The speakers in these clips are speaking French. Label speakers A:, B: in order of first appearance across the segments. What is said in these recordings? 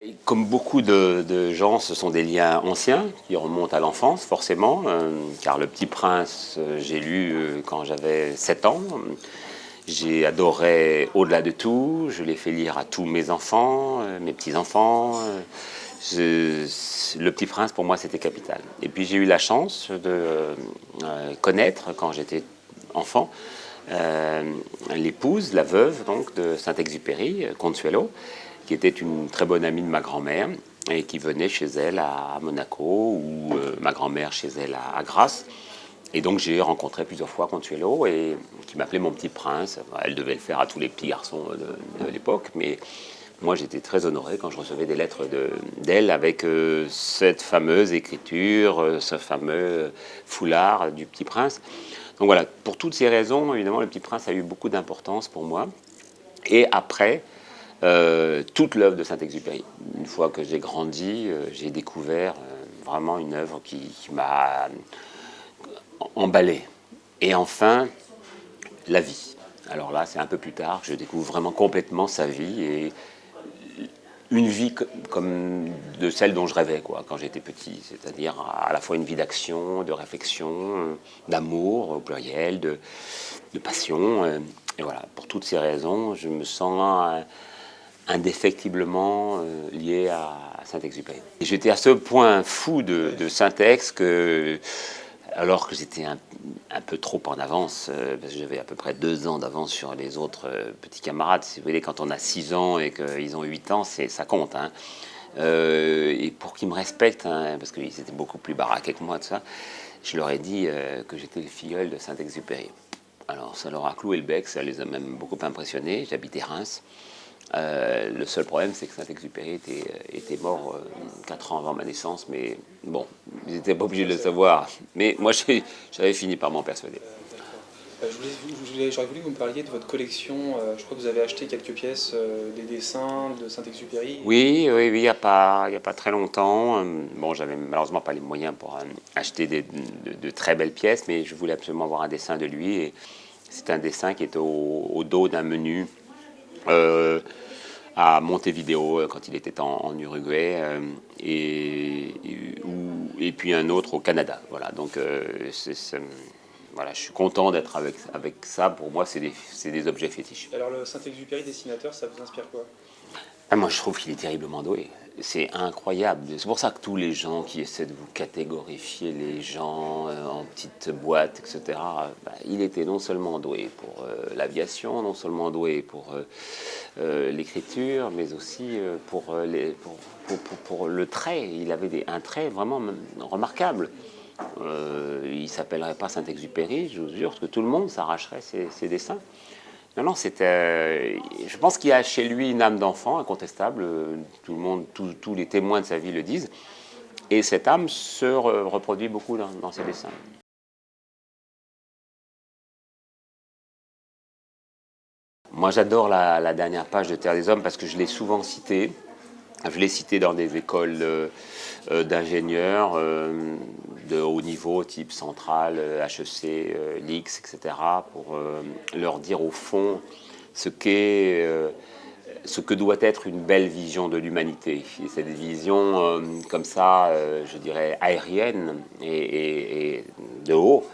A: Et comme beaucoup de gens, ce sont des liens anciens qui remontent à l'enfance, forcément, car Le Petit Prince, j'ai lu quand j'avais 7 ans. J'ai adoré Au-delà de tout, je l'ai fait lire à tous mes enfants, mes petits-enfants. Le Petit Prince, pour moi, c'était capital. Et puis j'ai eu la chance de connaître, quand j'étais enfant, l'épouse, la veuve donc de Saint-Exupéry, Consuelo, qui était une très bonne amie de ma grand-mère et qui venait chez elle à Monaco ou ma grand-mère chez elle à Grasse. Et donc j'ai rencontré plusieurs fois Consuelo et qui m'appelait mon petit prince. Elle devait le faire à tous les petits garçons de l'époque, mais moi j'étais très honoré quand je recevais des lettres d'elle avec cette fameuse écriture, ce fameux foulard du petit prince. Donc voilà, pour toutes ces raisons, évidemment, le petit prince a eu beaucoup d'importance pour moi. Et après, toute l'œuvre de Saint-Exupéry. Une fois que j'ai grandi, j'ai découvert vraiment une œuvre qui m'a emballé. Et enfin, la vie. Alors là, c'est un peu plus tard que je découvre vraiment complètement sa vie et une vie comme de celle dont je rêvais quoi, quand j'étais petit, c'est-à-dire à la fois une vie d'action, de réflexion, d'amour au pluriel, de passion. Et voilà, pour toutes ces raisons, je me sens indéfectiblement lié à Saint-Exupéry. J'étais à ce point fou de Saint-Ex que, alors que j'étais un peu trop en avance, parce que j'avais à peu près 2 ans d'avance sur les autres petits camarades. Si vous voulez, quand on a 6 ans et qu'ils ont 8 ans, ça compte. Hein. Et pour qu'ils me respectent, hein, parce qu'ils étaient beaucoup plus baraqués que moi, tout ça, je leur ai dit que j'étais le filleul de Saint-Exupéry. Alors ça leur a cloué le bec, ça les a même beaucoup impressionnés. J'habitais Reims. Le seul problème, c'est que Saint-Exupéry était mort 4 ans avant ma naissance, mais bon, ils n'étaient pas obligés de le savoir. Mais moi, j'avais fini par m'en persuader.
B: J'aurais voulu que vous me parliez de votre collection. Je crois que vous avez acheté quelques pièces, des dessins de Saint-Exupéry.
A: Oui, oui, oui, il y a pas très longtemps. Bon, j'avais malheureusement pas les moyens pour acheter de très belles pièces, mais je voulais absolument avoir un dessin de lui. Et c'est un dessin qui est au dos d'un menu à Montevideo quand il était en Uruguay et puis un autre au Canada. Voilà, donc voilà, je suis content d'être avec ça. Pour moi, c'est des objets fétiches.
B: Alors le Saint-Exupéry dessinateur, ça vous inspire quoi?
A: Ah, moi, je trouve qu'il est terriblement doué. C'est incroyable. C'est pour ça que tous les gens qui essaient de vous catégorifier les gens en petites boîtes, etc., bah, il était non seulement doué pour l'aviation, non seulement doué pour l'écriture, mais aussi pour le trait. Il avait un trait vraiment remarquable. Il ne s'appellerait pas Saint-Exupéry, je vous jure, parce que tout le monde s'arracherait ses dessins. Non, non, je pense qu'il y a chez lui une âme d'enfant incontestable. Tout le monde, tous les témoins de sa vie le disent. Et cette âme se reproduit beaucoup dans ses dessins. Moi, j'adore la dernière page de Terre des Hommes parce que je l'ai souvent citée. Je l'ai cité dans des écoles d'ingénieurs de haut niveau, type Centrale, HEC, l'IX, etc., pour leur dire au fond ce que doit être une belle vision de l'humanité. Et cette vision comme ça, je dirais, aérienne et de haut,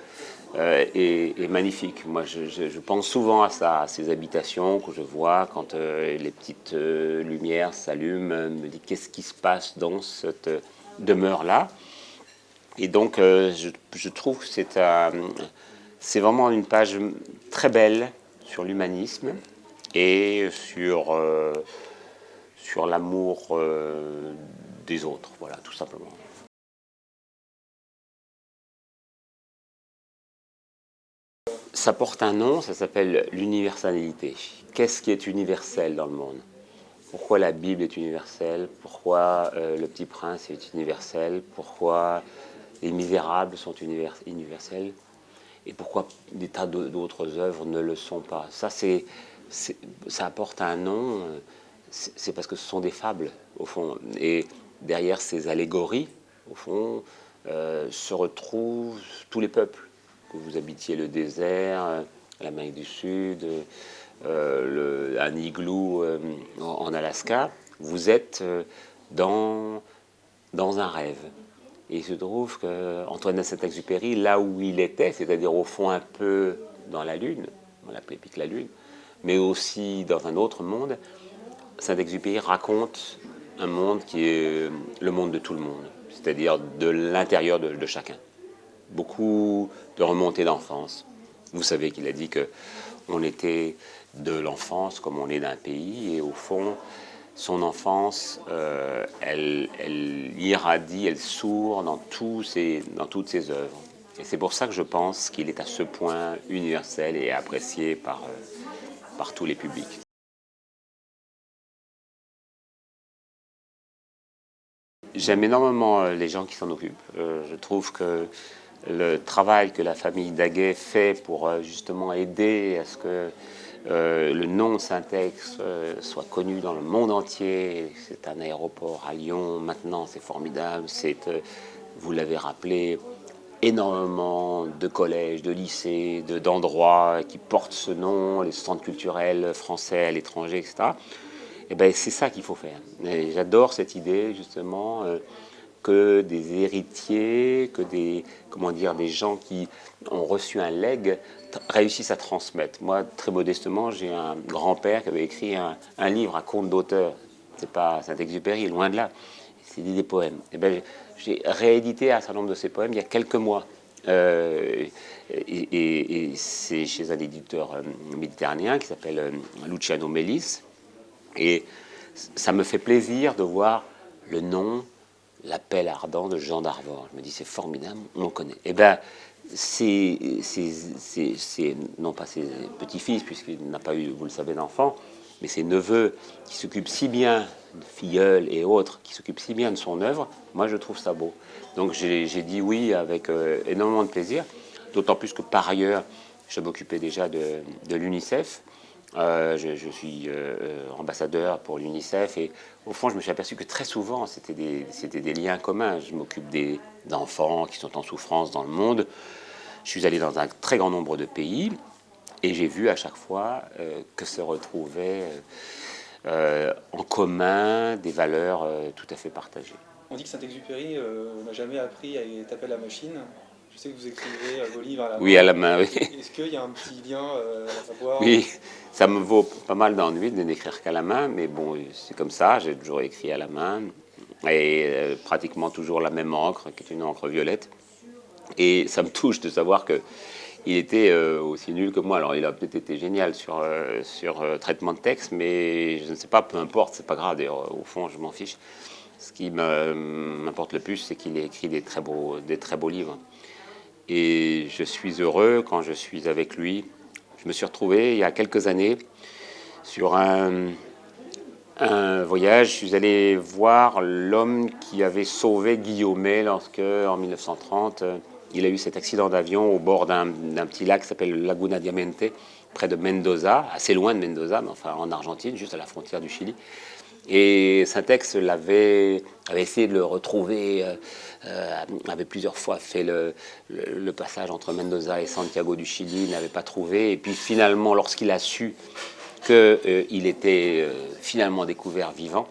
A: est magnifique. Moi, je pense souvent à ça, à ces habitations que je vois quand les petites lumières s'allument, me dis qu'est-ce qui se passe dans cette demeure-là. Et donc, je trouve que c'est vraiment une page très belle sur l'humanisme et sur l'amour des autres, voilà, tout simplement. Ça porte un nom, ça s'appelle l'universalité. Qu'est-ce qui est universel dans le monde? Pourquoi la Bible est universelle? Pourquoi Le Petit Prince est universel? Pourquoi Les Misérables sont universels? Et pourquoi des tas d'autres œuvres ne le sont pas? Ça apporte un nom, c'est parce que ce sont des fables, au fond. Et derrière ces allégories, au fond, se retrouvent tous les peuples. Que vous habitiez le désert, l'Amérique du Sud, un igloo en Alaska, vous êtes dans un rêve. Et il se trouve qu'Antoine de Saint-Exupéry, là où il était, c'est-à-dire au fond un peu dans la Lune, on l'appelait Pique la Lune, mais aussi dans un autre monde, Saint-Exupéry raconte un monde qui est le monde de tout le monde, c'est-à-dire de l'intérieur de chacun. Beaucoup de remontées d'enfance. Vous savez qu'il a dit qu'on était de l'enfance comme on est d'un pays, et au fond, son enfance, elle irradie, elle sourd dans toutes ses œuvres. Et c'est pour ça que je pense qu'il est à ce point universel et apprécié par tous les publics. J'aime énormément les gens qui s'en occupent. Je trouve que le travail que la famille Daguet fait pour justement aider à ce que le nom Syntex soit connu dans le monde entier. C'est un aéroport à Lyon maintenant, c'est formidable. Vous l'avez rappelé, énormément de collèges, de lycées, d'endroits qui portent ce nom, les centres culturels français à l'étranger, etc. Et ben, c'est ça qu'il faut faire. Et j'adore cette idée justement que des héritiers, que des gens qui ont reçu un legs réussissent à transmettre. Moi, très modestement, j'ai un grand-père qui avait écrit un livre à compte d'auteur. C'est pas Saint-Exupéry, loin de là. C'est des poèmes. Et ben, j'ai réédité un certain nombre de ces poèmes il y a quelques mois. Et c'est chez un éditeur méditerranéen qui s'appelle Luciano Melis. Et ça me fait plaisir de voir le nom, l'appel ardent de Jean d'Arvor. Je me dis, c'est formidable, on le connaît. Eh bien, c'est non pas ses petits-fils, puisqu'il n'a pas eu, vous le savez, d'enfant, mais ses neveux qui s'occupent si bien, de filleuls et autres, qui s'occupent si bien de son œuvre. Moi, je trouve ça beau. Donc, j'ai dit oui avec énormément de plaisir, d'autant plus que par ailleurs, je m'occupais déjà de l'UNICEF. Je suis ambassadeur pour l'UNICEF et au fond je me suis aperçu que très souvent c'était des liens communs. Je m'occupe d'enfants qui sont en souffrance dans le monde. Je suis allé dans un très grand nombre de pays et j'ai vu à chaque fois que se retrouvaient en commun des valeurs tout à fait partagées.
B: On dit que Saint-Exupéry n'a jamais appris à taper à la machine. Je sais que vous écrivez vos livres à la main.
A: Oui, à la main, oui.
B: Est-ce qu'il y a un petit lien à savoir?
A: Oui, ça me vaut pas mal d'ennui de n'écrire qu'à la main, mais bon, c'est comme ça, j'ai toujours écrit à la main, et pratiquement toujours la même encre, qui est une encre violette. Et ça me touche de savoir qu'il était aussi nul que moi. Alors il a peut-être été génial sur traitement de texte, mais je ne sais pas, peu importe, c'est pas grave, d'ailleurs, au fond, je m'en fiche. Ce qui m'importe le plus, c'est qu'il ait écrit des très beaux livres. Et je suis heureux quand je suis avec lui. Je me suis retrouvé il y a quelques années sur un voyage. Je suis allé voir l'homme qui avait sauvé Guillaumet lorsque, en 1930, il a eu cet accident d'avion au bord d'un petit lac qui s'appelle Laguna Diamante, près de Mendoza, assez loin de Mendoza, mais enfin en Argentine, juste à la frontière du Chili. Et Syntex avait essayé de le retrouver, avait plusieurs fois fait le passage entre Mendoza et Santiago du Chili, n'avait pas trouvé. Et puis finalement, lorsqu'il a su qu'il était finalement découvert vivant,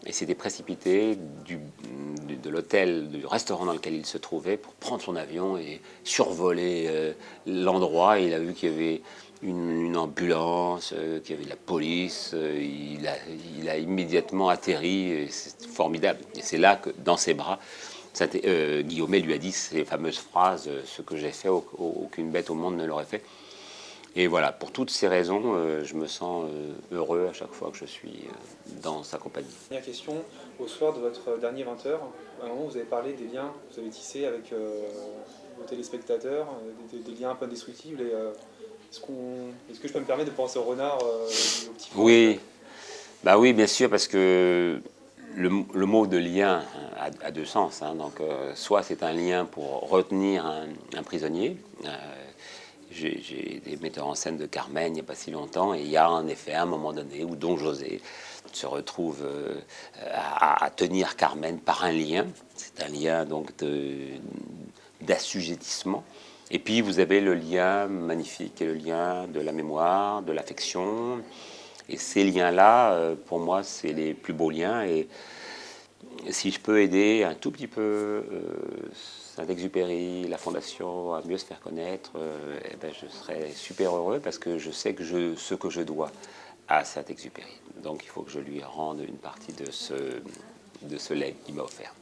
A: il s'était précipité de l'hôtel, du restaurant dans lequel il se trouvait pour prendre son avion et survoler l'endroit. Il a vu qu'il y avait une ambulance, qu'il y avait de la police. Il a immédiatement atterri. C'est formidable. Et c'est là que, dans ses bras, Guillaumet lui a dit ces fameuses phrases, ce que j'ai fait, aucune bête au monde ne l'aurait fait. Et voilà, pour toutes ces raisons, je me sens heureux à chaque fois que je suis dans sa compagnie.
B: Dernière question, au soir de votre dernier 20h, à un moment vous avez parlé des liens que vous avez tissés avec vos téléspectateurs, des liens un peu indestructibles. Est-ce que je peux me permettre de penser au renard, au petit frère?
A: Oui, bah oui, bien sûr, parce que le mot de lien a deux sens. Hein. Donc, soit c'est un lien pour retenir un prisonnier. J'ai des metteurs en scène de Carmen il n'y a pas si longtemps, et il y a en effet un moment donné où Don José se retrouve à tenir Carmen par un lien. C'est un lien donc d'assujettissement. Et puis vous avez le lien magnifique, qui est le lien de la mémoire, de l'affection. Et ces liens-là, pour moi, c'est les plus beaux liens. Et si je peux aider un tout petit peu Saint-Exupéry, la Fondation à mieux se faire connaître, eh ben, je serais super heureux parce que je sais que ce que je dois à Saint-Exupéry. Donc il faut que je lui rende une partie de ce legs qu'il m'a offert.